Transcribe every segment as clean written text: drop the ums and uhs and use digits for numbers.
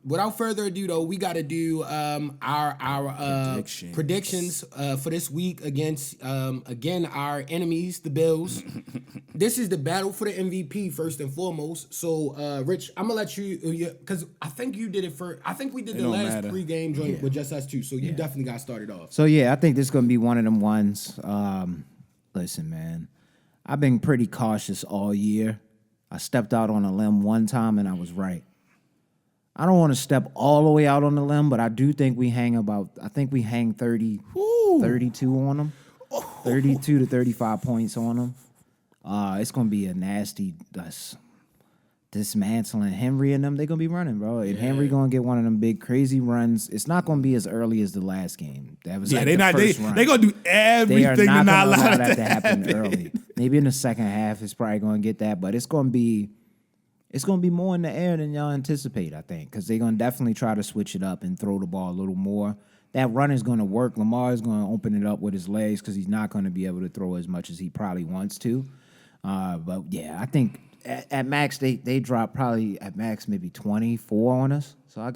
Without further ado, though, we got to do our predictions for this week against again our enemies, the Bills. This is the battle for the MVP first and foremost. So, Rich, I'm gonna let you because I think you did it first. I think we did the last pregame joint with just us two. So you definitely got started off. So yeah, I think this is gonna be one of them ones. Listen, man, I've been pretty cautious all year. I stepped out on a limb one time and I was right. I don't want to step all the way out on the limb, but I do think we hang 32 on them. 32 to 35 points on them. It's going to be a nasty dismantling. Henry and them, they're going to be running, bro. And Henry going to get one of them big crazy runs. It's not going to be as early as the last game. That was they're going to do everything to not allow that to happen early. Maybe in the second half, it's probably going to get that, but it's going to be more in the air than y'all anticipate, I think, because they're going to definitely try to switch it up and throw the ball a little more. That run is going to work. Lamar is going to open it up with his legs because he's not going to be able to throw as much as he probably wants to. But, yeah, I think at max, they drop probably at max maybe 24 on us. So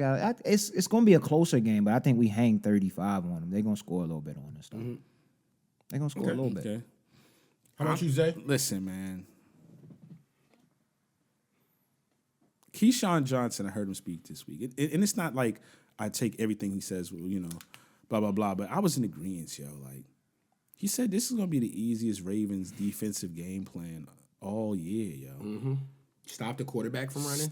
it's going to be a closer game, but I think we hang 35 on them. They're going to score a little bit on us, though. Mm-hmm. They're going to score a little bit. How about you, Zay? Listen, man. Keyshawn Johnson, I heard him speak this week. And it's not like I take everything he says, blah, blah, blah. But I was in agreement, yo. Like, he said this is going to be the easiest Ravens defensive game plan all year, yo. Mm-hmm. Stop the quarterback from running?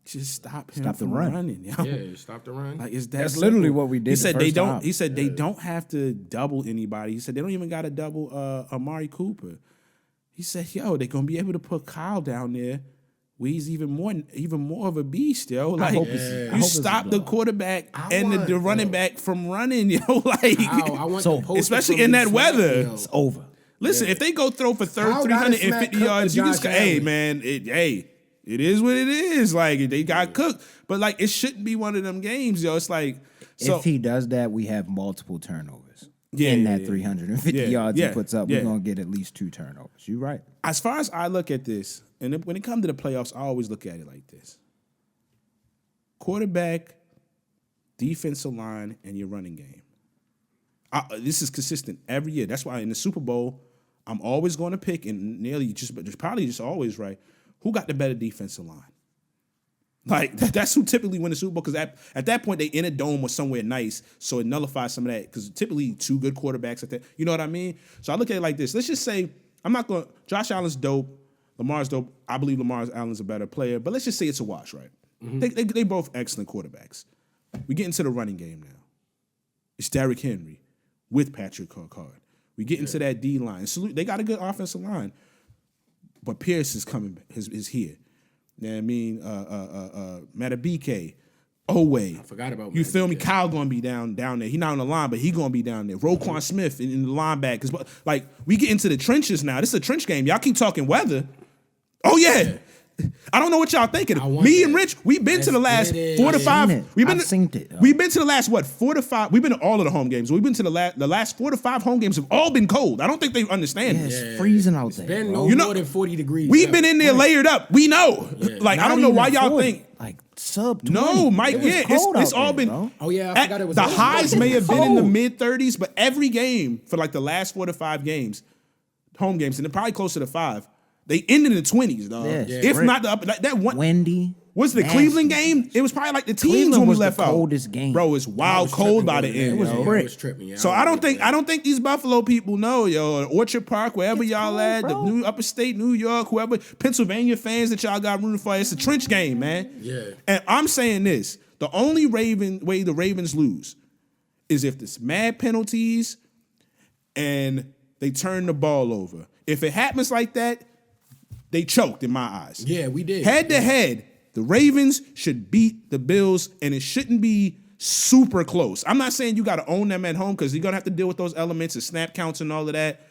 Just stop him from running, yo. Yeah, stop the run. Like, that's literally what we did. He said they don't. He said they don't have to double anybody. He said they don't even got to double Amari Cooper. He said, yo, they're gonna be able to put Kyle down there where he's even more of a beast, yo. Like you stop the quarterback and the running back from running, yo. Like especially in that weather, it's over. Listen, if they go throw for 350 yards, you just hey man, it is what it is. Like they got cooked, but like it shouldn't be one of them games, yo. It's like if he does that, we have multiple turnovers. In that 350 yards he puts up, we're gonna get at least 2 turnovers. You're right. As far as I look at this, and when it comes to the playoffs, I always look at it like this: quarterback, defensive line, and your running game. This is consistent every year. That's why in the Super Bowl, I'm always going to pick, and probably just always right, who got the better defensive line. Like, that's who typically win the Super Bowl, because at that point, they in a dome or somewhere nice, so it nullifies some of that, because typically 2 good quarterbacks at that. You know what I mean? So I look at it like this. Let's just say, Josh Allen's dope, Lamar's dope. I believe Allen's a better player, but let's just say it's a wash, right? Mm-hmm. They both excellent quarterbacks. We get into the running game now. It's Derrick Henry with Patrick Ricard. We get into that D-line. They got a good offensive line, but Pierce is here. You know what I mean? Matabike, Owe. I forgot about you. Feel me? Kyle gonna be down there. He not on the line, but he gonna be down there. Roquan Smith in the linebackers. Like, we get into the trenches now. This is a trench game. Y'all keep talking weather. Oh yeah. I don't know what y'all thinking. Me and Rich, we've been to the last 4 to 5. I've seen it. We've been to the last 4 to 5. We've been to all of the home games. We've been to the last 4 to 5 home games have all been cold. I don't think they understand this. It's freezing out there. It's been more than 40 degrees. We've been in there layered up. We know. Yeah. Like, I don't know why y'all think. Like sub 20. No, Mike. It's all been. Bro. Oh yeah, I forgot it was. The highs may have been in the mid 30s, but every game for like the last 4 to 5 games, home games, and they're probably closer to 5. They ended in the 20s, dog. Yes. If not that one. Windy. Was the Cleveland game? It was probably like the teens when we left out. Coldest game. Bro, it's wild cold by the end. It was tripping. Yeah, so I don't think these Buffalo people know, yo. Orchard Park, wherever y'all at, bro. the new upper state, New York, whoever, Pennsylvania fans that y'all got rooting for. It's a trench game, man. Yeah. And I'm saying this: the only way the Ravens lose is if there's mad penalties and they turn the ball over. If it happens like that, they choked in my eyes. Yeah, we did. Head to head, the Ravens should beat the Bills, and it shouldn't be super close. I'm not saying you got to own them at home, because you're going to have to deal with those elements of snap counts and all of that.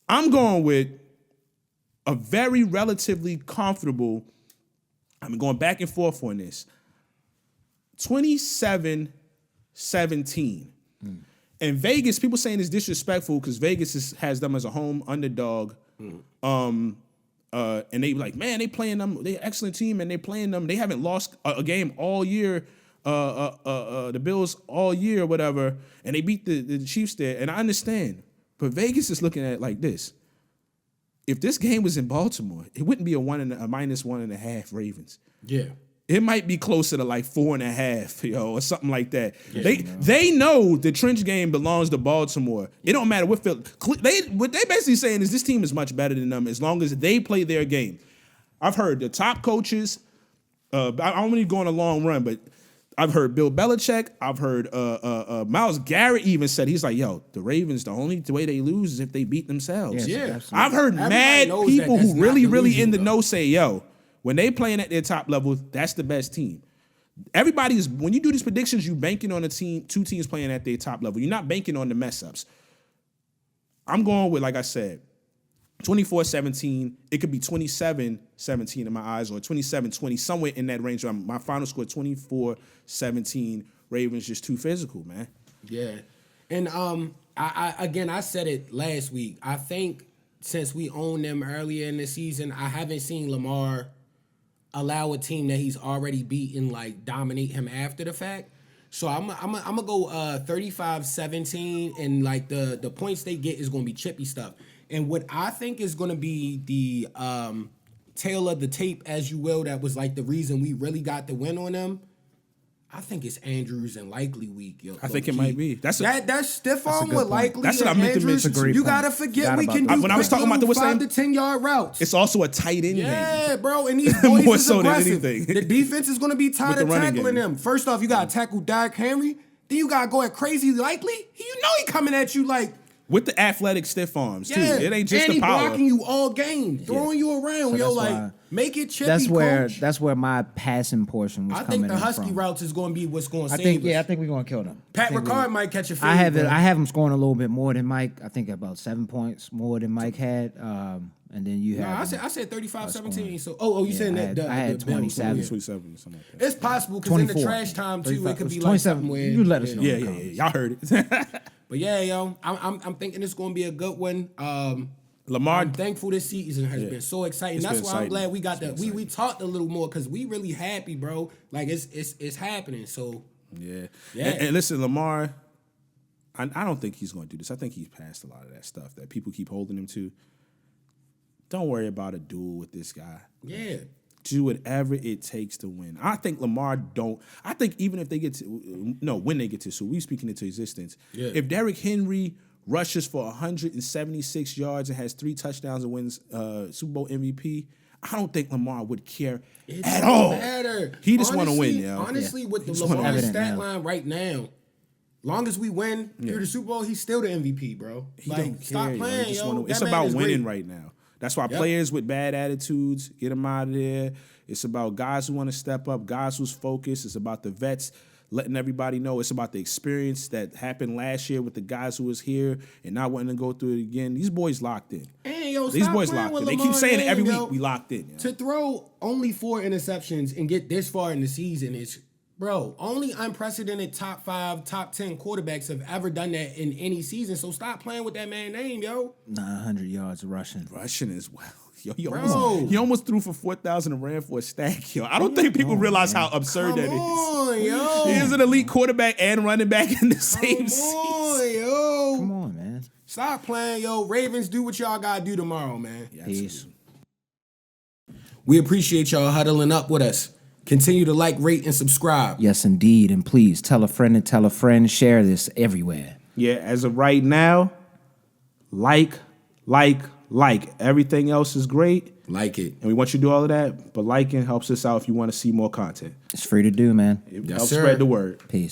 I'm going with a very relatively comfortable, I'm going back and forth on this, 27-17. And Vegas, people saying it's disrespectful because Vegas has them as a home underdog. and they like, man, they playing them. They excellent team, and they playing them. They haven't lost a game all year. The Bills all year or whatever, and they beat the Chiefs there. And I understand, but Vegas is looking at it like this. If this game was in Baltimore, it wouldn't be a -1.5 Ravens. Yeah. It might be closer to like 4.5, or something like that. Yeah, they know the trench game belongs to Baltimore. It don't matter what field. What they basically saying is this team is much better than them as long as they play their game. I've heard the top coaches. I don't really go on a long run, but I've heard Bill Belichick. I've heard Myles Garrett even said, he's like, yo, the Ravens, the only way they lose is if they beat themselves. Yeah. I've heard mad people who really in the know say, yo, when they playing at their top level, that's the best team. When you do these predictions, you banking on two teams playing at their top level. You're not banking on the mess ups. I'm going with, like I said, 24-17. It could be 27-17 in my eyes, or 27-20, somewhere in that range. My final score, 24-17. Ravens just too physical, man. Yeah. And I said it last week. I think since we owned them earlier in the season, I haven't seen Lamar allow a team that he's already beaten like dominate him after the fact. So I'm gonna go 35-17, and like the points they get is gonna be chippy stuff. And what I think is gonna be the tail of the tape, as you will, that was like the reason we really got the win on them. I think it's Andrews and Likely week. Yo, I think it might be. That's stiff arm with Likely. That's what I meant to mention. You gotta forget we can do when I was talking about the 5 to 10 yard routes. It's also a tight end game. Yeah, bro. And these boys more is so aggressive. than anything. The defense is gonna be tired of tackling them. First off, you gotta tackle Derrick Henry. Then you gotta go at crazy Likely. You know he coming at you like. With the athletic stiff arms, too. It ain't just and the power. And he blocking you all game, throwing you around. So make it chippy, coach. That's where my passing portion was coming from. I think the Husky routes is going to be what's going to save us. I think we're going to kill them. Pat Ricard might catch a field. I have him scoring a little bit more than Mike. I think about 7 points more than Mike had. And then you have. I said 35-17. So you saying that? I had 27. 27, something like that. It's possible because in the trash time too, it could be like something where you let us know. Yeah. Y'all heard it. But yeah, yo, I'm thinking it's gonna be a good one. Lamar, I'm thankful this season has been so exciting. That's why I'm glad we got that. We talked a little more because we really happy, bro. Like it's happening. So yeah. And listen, Lamar, I don't think he's gonna do this. I think he's past a lot of that stuff that people keep holding him to. Don't worry about a duel with this guy. Yeah. Do whatever it takes to win. I think Lamar I think even if they get to, when they get to, so we speaking into existence. Yeah. If Derrick Henry rushes for 176 yards and has 3 touchdowns and wins Super Bowl MVP, I don't think Lamar would care at all. Matter. He just want to win, yo. Honestly, with the Lamar stat line right now, long as we win through the Super Bowl, he's still the MVP, bro. He don't care, stop playing, yo. It's about winning right now. That's why players with bad attitudes, get them out of there. It's about guys who want to step up, guys who's focused. It's about the vets letting everybody know. It's about the experience that happened last year with the guys who was here and not wanting to go through it again. These boys locked in. Hey, yo, these boys locked in. They keep saying it every week. We locked in. Yo. To throw only 4 interceptions and get this far in the season is, bro, only unprecedented top 5, top 10 quarterbacks have ever done that in any season. So stop playing with that man's name, yo. 900 yards rushing. Rushing as well. Yo, he almost threw for 4,000 and ran for a stack, yo. I don't think people realize how absurd that is. Yo. He is an elite quarterback and running back in the same season. Yo. Come on, man. Stop playing, yo. Ravens, do what y'all gotta do tomorrow, man. Yeah, peace. We appreciate y'all huddling up with us. Continue to like, rate, and subscribe. Yes, indeed. And please tell a friend and tell a friend. Share this everywhere. Yeah, as of right now, like. Everything else is great. Like it. And we want you to do all of that. But liking helps us out if you want to see more content. It's free to do, man. It helps spread the word. Peace.